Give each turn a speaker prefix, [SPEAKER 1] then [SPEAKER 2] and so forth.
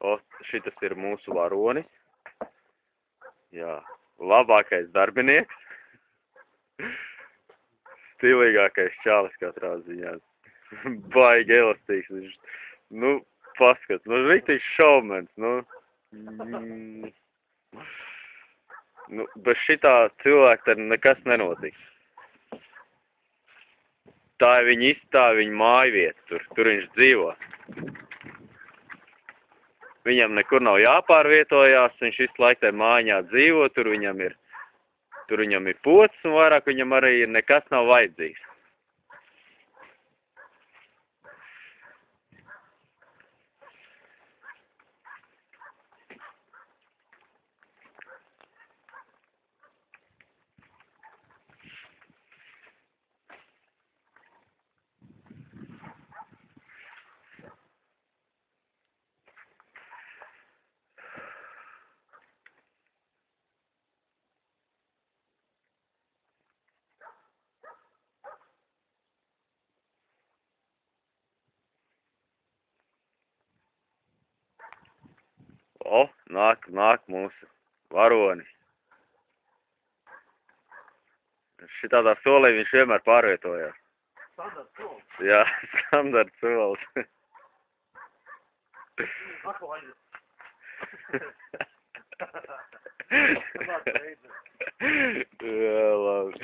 [SPEAKER 1] O, šitas ir mūsu varonis. Jā, labākais darbinieks. Stilīgākais čalis katrā ziņā. Baigi elastīgs. Viņš, nu, paskats, nu, riktīgs šaumens, nu. Nu, bez šitā cilvēka tad nekas nenotiks. Tā ir viņa mājvieta tur viņš dzīvo. Viņam nekur nav jāpārvietojās, viņš visu laiku tajā mājā dzīvo, tur viņam ir pocis un vairāk viņam arī nekas nav vajadzīgs. O, nāk mūsu varonis. Šitādā solī viņš vienmēr pārvietojās.
[SPEAKER 2] Standarts solis.
[SPEAKER 1] Jā, standarts solis.
[SPEAKER 2] Ako aiziet.
[SPEAKER 1] Jā, labi.